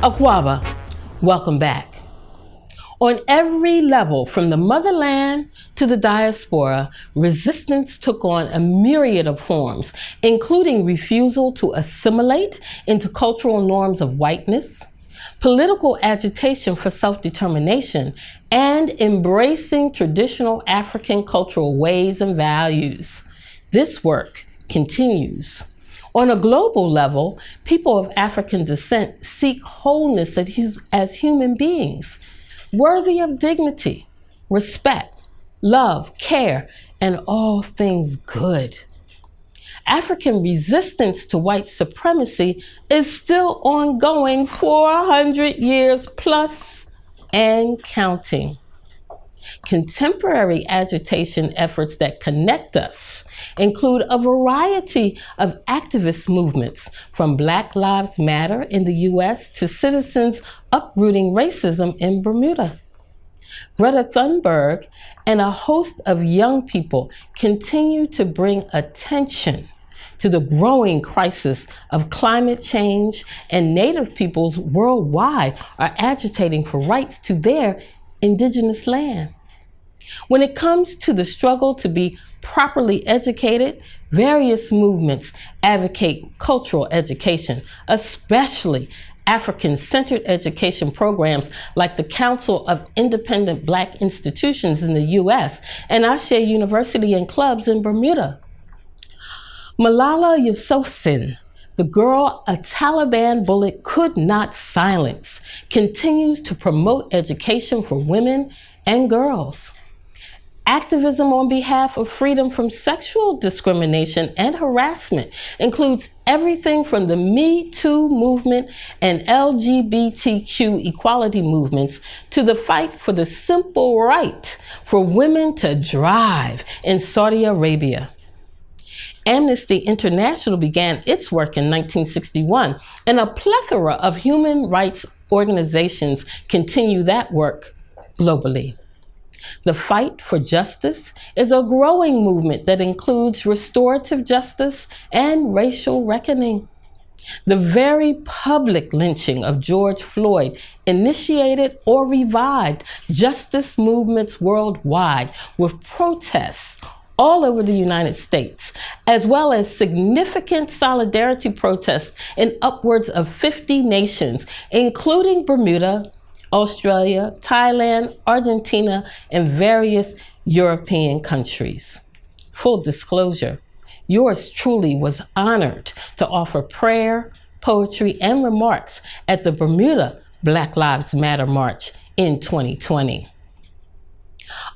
Akwaba, welcome back. On every level, from the motherland to the diaspora, resistance took on a myriad of forms, including refusal to assimilate into cultural norms of whiteness, political agitation for self-determination, and embracing traditional African cultural ways and values. This work continues. On a global level, people of African descent seek wholeness as human beings, worthy of dignity, respect, love, care, and all things good. African resistance to white supremacy is still ongoing 400 years plus and counting. Contemporary agitation efforts that connect us include a variety of activist movements, from Black Lives Matter in the US to citizens uprooting racism in Bermuda. Greta Thunberg and a host of young people continue to bring attention to the growing crisis of climate change, and Native peoples worldwide are agitating for rights to their indigenous land. When it comes to the struggle to be properly educated, various movements advocate cultural education, especially African-centered education programs like the Council of Independent Black Institutions in the US and Ashay University and clubs in Bermuda. Malala Yousafzai, the girl a Taliban bullet could not silence, continues to promote education for women and girls. Activism on behalf of freedom from sexual discrimination and harassment includes everything from the Me Too movement and LGBTQ equality movements to the fight for the simple right for women to drive in Saudi Arabia. Amnesty International began its work in 1961, and a plethora of human rights organizations continue that work globally. The fight for justice is a growing movement that includes restorative justice and racial reckoning. The very public lynching of George Floyd initiated or revived justice movements worldwide, with protests all over the United States, as well as significant solidarity protests in upwards of 50 nations, including Bermuda, Australia, Thailand, Argentina, and various European countries. Full disclosure, yours truly was honored to offer prayer, poetry, and remarks at the Bermuda Black Lives Matter March in 2020.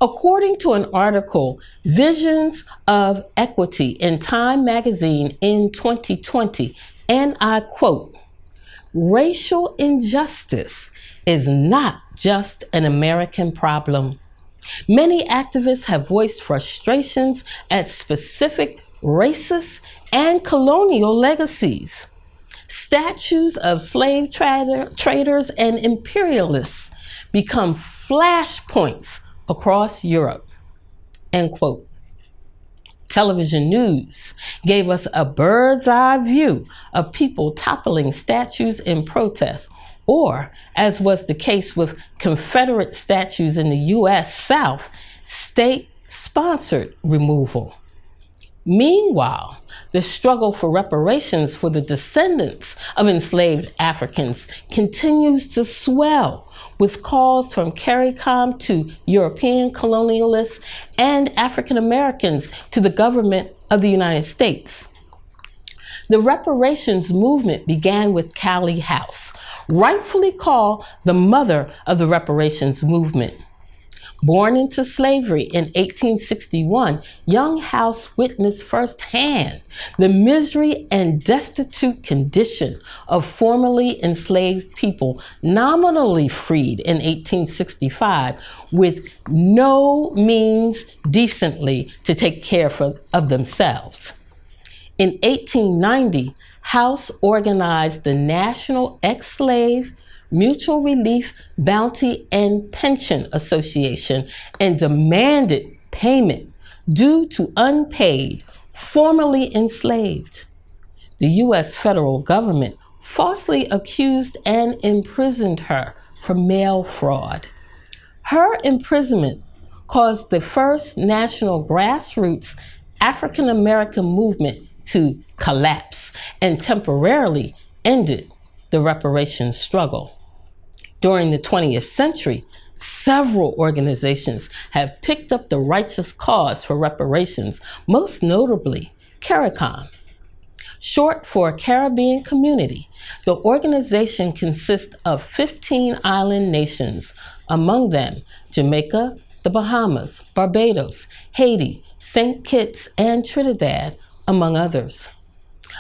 According to an article, Visions of Equity in Time magazine in 2020, and I quote, "Racial injustice is not just an American problem. Many activists have voiced frustrations at specific racist and colonial legacies. Statues of slave traders and imperialists become flashpoints across Europe," end quote. Television news gave us a bird's eye view of people toppling statues in protest, or, as was the case with Confederate statues in the US South, state-sponsored removal. Meanwhile, the struggle for reparations for the descendants of enslaved Africans continues to swell, with calls from CARICOM to European colonialists and African Americans to the government of the United States. The reparations movement began with Callie House, rightfully called the mother of the reparations movement. Born into slavery in 1861, young House witnessed firsthand the misery and destitute condition of formerly enslaved people nominally freed in 1865 with no means decently to take care of themselves. In 1890, House organized the National Ex-Slave Mutual Relief, Bounty, and Pension Association and demanded payment due to unpaid, formerly enslaved. The U.S. federal government falsely accused and imprisoned her for mail fraud. Her imprisonment caused the first national grassroots African American movement to collapse and temporarily ended the reparations struggle. During the 20th century, several organizations have picked up the righteous cause for reparations, most notably CARICOM. Short for Caribbean Community, the organization consists of 15 island nations, among them Jamaica, the Bahamas, Barbados, Haiti, St. Kitts, and Trinidad, among others.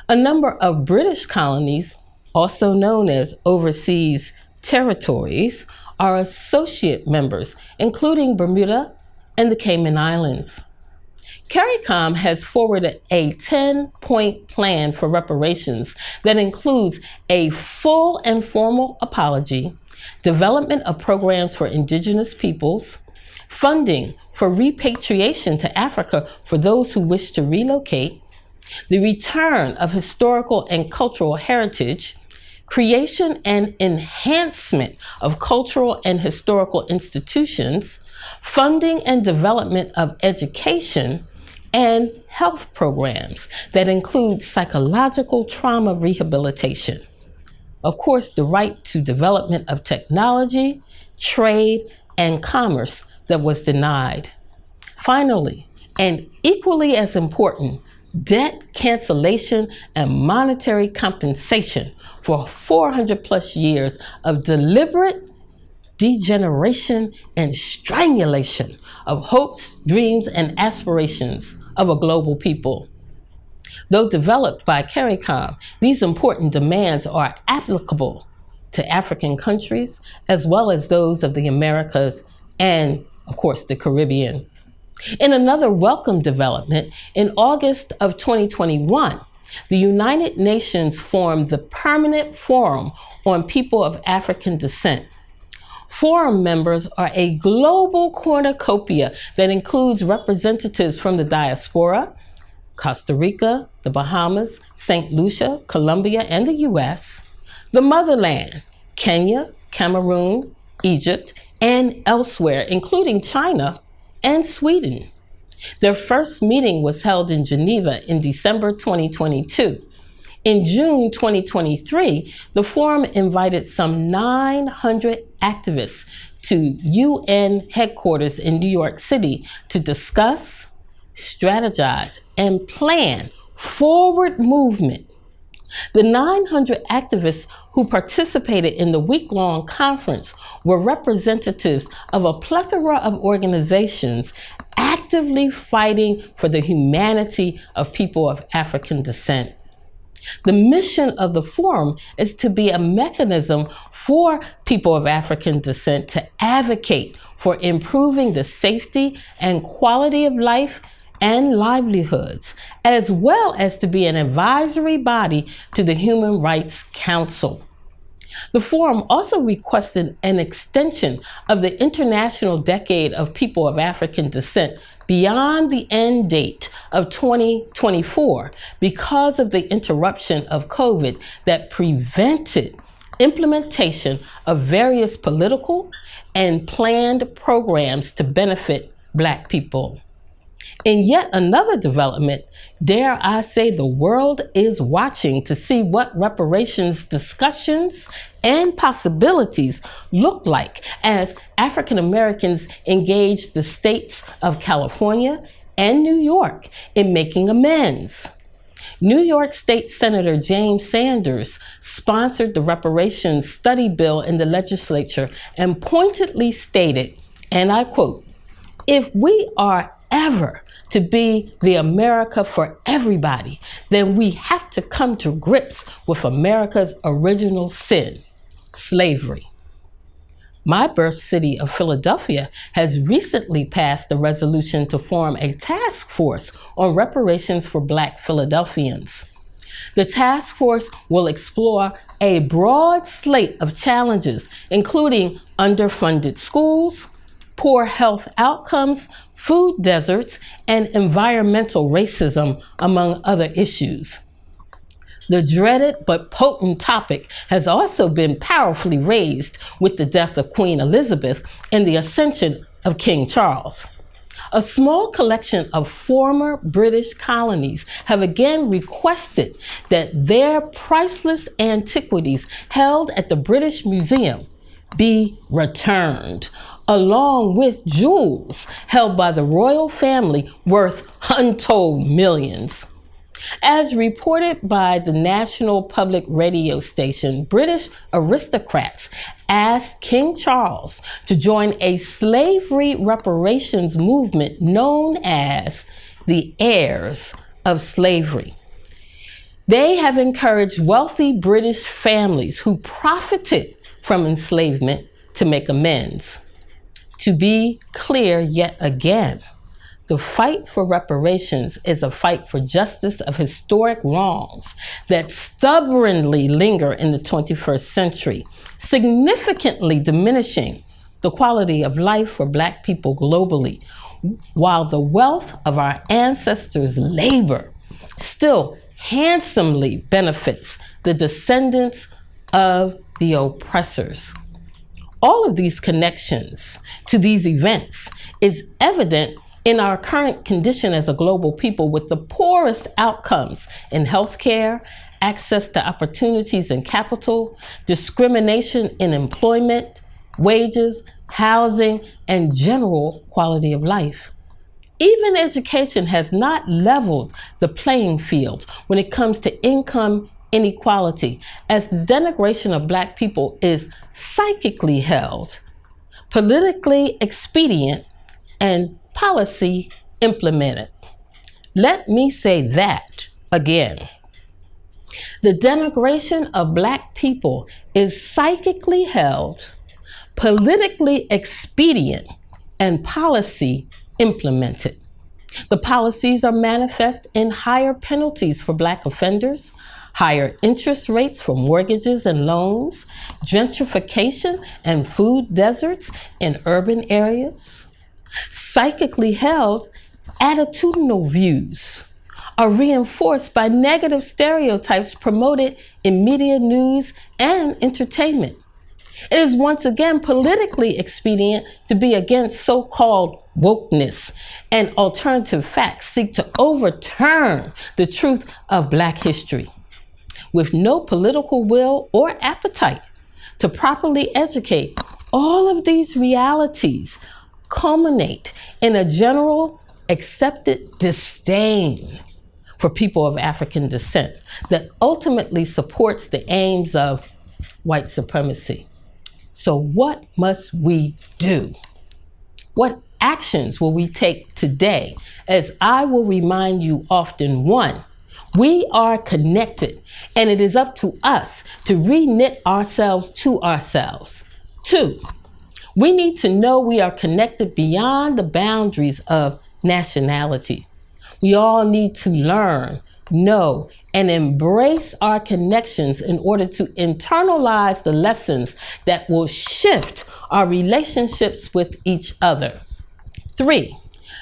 A number of British colonies, also known as overseas territories, are associate members, including Bermuda and the Cayman Islands. CARICOM has forwarded a 10-point plan for reparations that includes a full and formal apology, development of programs for indigenous peoples, funding for repatriation to Africa for those who wish to relocate, the return of historical and cultural heritage, creation and enhancement of cultural and historical institutions, funding and development of education, and health programs that include psychological trauma rehabilitation. Of course, the right to development of technology, trade, and commerce that was denied. Finally, and equally as important, debt cancellation and monetary compensation for 400 plus years of deliberate degeneration and strangulation of hopes, dreams, and aspirations of a global people. Though developed by CARICOM, these important demands are applicable to African countries as well as those of the Americas and, of course, the Caribbean. In another welcome development, in August of 2021, the United Nations formed the Permanent Forum on People of African Descent. Forum members are a global cornucopia that includes representatives from the diaspora, Costa Rica, the Bahamas, St. Lucia, Colombia, and the US, the motherland, Kenya, Cameroon, Egypt, and elsewhere, including China and Sweden. Their first meeting was held in Geneva in December 2022. In June 2023, the forum invited some 900 activists to UN headquarters in New York City to discuss, strategize, and plan forward movement. The 900 activists who participated in the week-long conference were representatives of a plethora of organizations actively fighting for the humanity of people of African descent. The mission of the forum is to be a mechanism for people of African descent to advocate for improving the safety and quality of life and livelihoods, as well as to be an advisory body to the Human Rights Council. The forum also requested an extension of the International Decade of People of African Descent beyond the end date of 2024 because of the interruption of COVID that prevented implementation of various political and planned programs to benefit Black people. In yet another development, dare I say the world is watching to see what reparations discussions and possibilities look like as African Americans engage the states of California and New York in making amends. New York State Senator James Sanders sponsored the reparations study bill in the legislature and pointedly stated, and I quote, "If we are ever to be the America for everybody, then we have to come to grips with America's original sin, slavery." My birth city of Philadelphia has recently passed a resolution to form a task force on reparations for Black Philadelphians. The task force will explore a broad slate of challenges, including underfunded schools, poor health outcomes, food deserts, and environmental racism, among other issues. The dreaded but potent topic has also been powerfully raised with the death of Queen Elizabeth and the ascension of King Charles. A small collection of former British colonies have again requested that their priceless antiquities held at the British Museum be returned, along with jewels held by the royal family worth untold millions. As reported by the National Public Radio station, British aristocrats asked King Charles to join a slavery reparations movement known as the Heirs of Slavery. They have encouraged wealthy British families who profited from enslavement to make amends. To be clear yet again, the fight for reparations is a fight for justice of historic wrongs that stubbornly linger in the 21st century, significantly diminishing the quality of life for Black people globally, while the wealth of our ancestors' labor still handsomely benefits the descendants of the oppressors. All of these connections to these events is evident in our current condition as a global people, with the poorest outcomes in healthcare, access to opportunities and capital, discrimination in employment, wages, housing, and general quality of life. Even education has not leveled the playing field when it comes to income inequality, as the denigration of Black people is psychically held, politically expedient, and policy implemented. Let me say that again. The denigration of Black people is psychically held, politically expedient, and policy implemented. The policies are manifest in higher penalties for Black offenders, higher interest rates for mortgages and loans, gentrification and food deserts in urban areas. Psychically held attitudinal views are reinforced by negative stereotypes promoted in media, news, and entertainment. It is once again politically expedient to be against so-called wokeness, and alternative facts seek to overturn the truth of Black history. With no political will or appetite to properly educate, all of these realities culminate in a general accepted disdain for people of African descent that ultimately supports the aims of white supremacy. So what must we do? What actions will we take today? As I will remind you often, 1, we are connected, and it is up to us to reknit ourselves to ourselves. 2, we need to know we are connected beyond the boundaries of nationality. We all need to learn, know, and embrace our connections in order to internalize the lessons that will shift our relationships with each other. 3,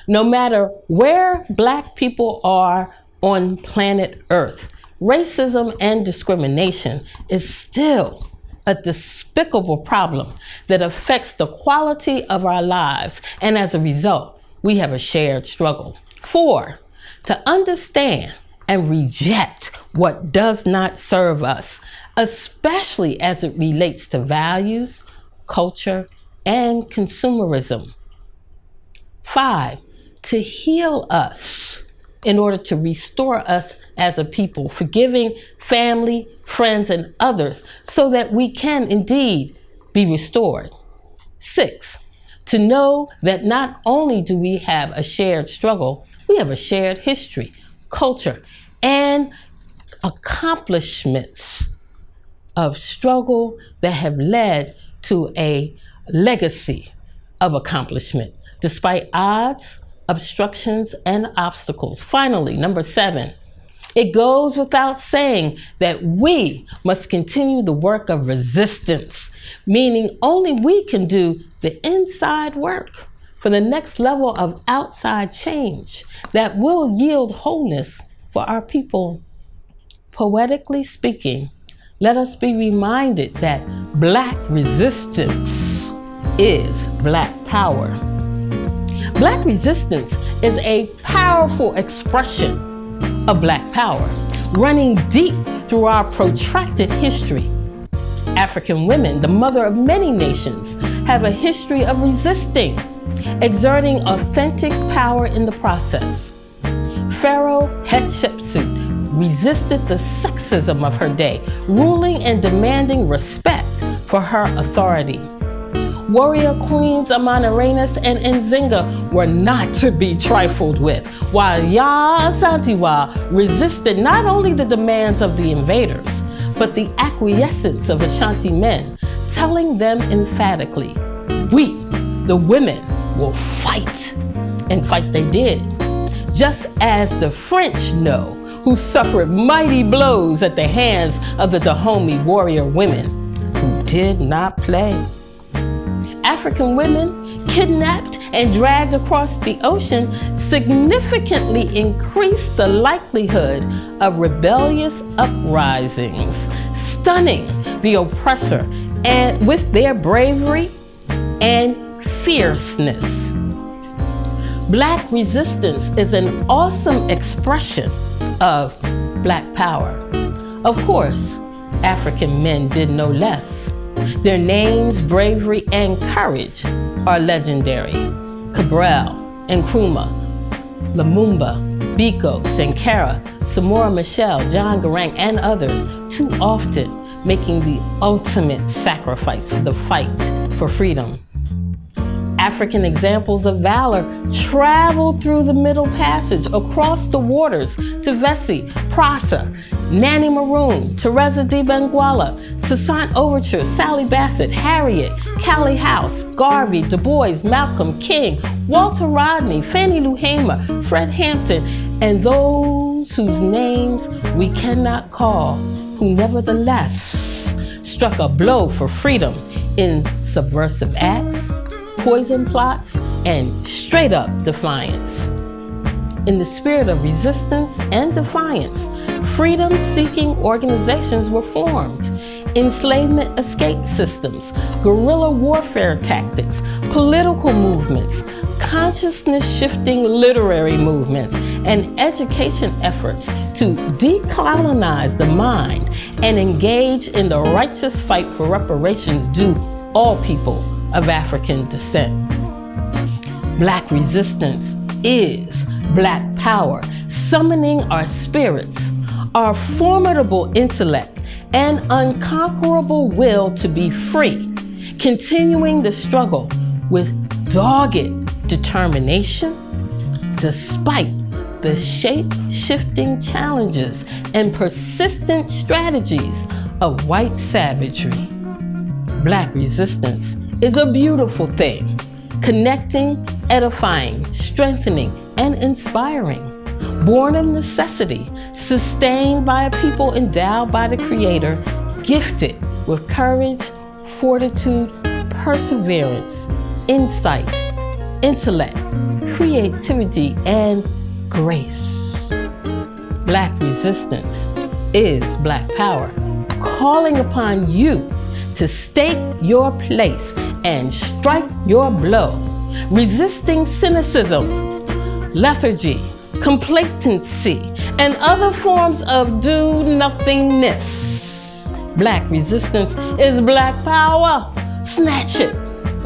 no matter where Black people are on planet Earth, racism and discrimination is still a despicable problem that affects the quality of our lives, and as a result, we have a shared struggle. 4, to understand and reject what does not serve us, especially as it relates to values, culture, and consumerism. 5, to heal us in order to restore us as a people, forgiving family, friends, and others so that we can indeed be restored. 6, to know that not only do we have a shared struggle, we have a shared history, culture, and accomplishments of struggle that have led to a legacy of accomplishment, despite odds, obstructions, and obstacles. Finally, number 7, it goes without saying that we must continue the work of resistance, meaning only we can do the inside work for the next level of outside change that will yield wholeness for our people Poetically speaking, let us be reminded that Black resistance is Black power. Black resistance is a powerful expression of Black power, running deep through our protracted history. African women, the mother of many nations, have a history of resisting, exerting authentic power in the process. Pharaoh Hatshepsut resisted the sexism of her day, ruling and demanding respect for her authority. Warrior queens Amanarainus and Nzinga were not to be trifled with, while Yaa Asantewaa resisted not only the demands of the invaders, but the acquiescence of Ashanti men, telling them emphatically, "We, the women, will fight." And fight they did. Just as the French know, who suffered mighty blows at the hands of the Dahomey warrior women, who did not play. African women kidnapped and dragged across the ocean significantly increased the likelihood of rebellious uprisings, stunning the oppressor and with their bravery and fierceness. Black resistance is an awesome expression of Black power. Of course, African men did no less. Their names, bravery, and courage are legendary. Cabral, Nkrumah, Lumumba, Biko, Sankara, Samora Machel, John Garang, and others, too often making the ultimate sacrifice for the fight for freedom. African examples of valor traveled through the Middle Passage, across the waters to Vesey, Prosser, Nanny Maroon, Teresa D. Benguela, Toussaint Overture, Sally Bassett, Harriet, Callie House, Garvey, Du Bois, Malcolm King, Walter Rodney, Fannie Lou Hamer, Fred Hampton, and those whose names we cannot call, who nevertheless struck a blow for freedom in subversive acts, poison plots, and straight-up defiance. In the spirit of resistance and defiance, freedom-seeking organizations were formed. Enslavement escape systems, guerrilla warfare tactics, political movements, consciousness-shifting literary movements, and education efforts to decolonize the mind and engage in the righteous fight for reparations due all people of African descent. Black resistance is Black power, summoning our spirits, our formidable intellect, and unconquerable will to be free, continuing the struggle with dogged determination, despite the shape-shifting challenges and persistent strategies of white savagery. Black resistance is a beautiful thing, connecting, edifying, strengthening, and inspiring. Born of necessity, sustained by a people endowed by the Creator, gifted with courage, fortitude, perseverance, insight, intellect, creativity, and grace. Black resistance is Black power, calling upon you to stake your place and strike your blow, resisting cynicism, lethargy, complacency, and other forms of do-nothingness. Black resistance is Black power. Snatch it,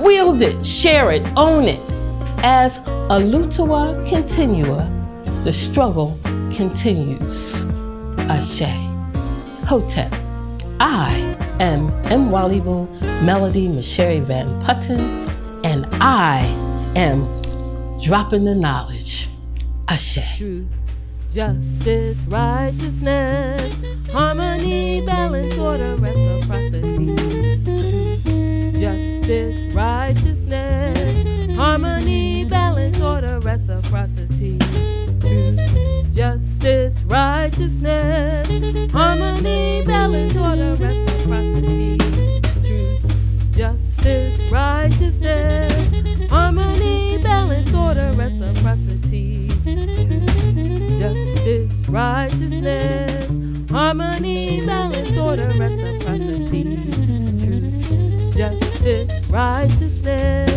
wield it, share it, own it. As Alutua continua, the struggle continues. Ashay. Hotep. I am Mwalibu Melodye Micere Van Putten, and I am dropping the knowledge. Ashay. Truth, justice, righteousness, harmony, balance, order, reciprocity. Truth, justice, righteousness, harmony, balance, order, reciprocity. Truth, justice, righteousness, harmony, balance, order, reciprocity. Truth, justice, righteousness, harmony, balance, order, reciprocity. Justice, righteousness, harmony. harmony, balance, order, reciprocity, truth, justice, righteousness.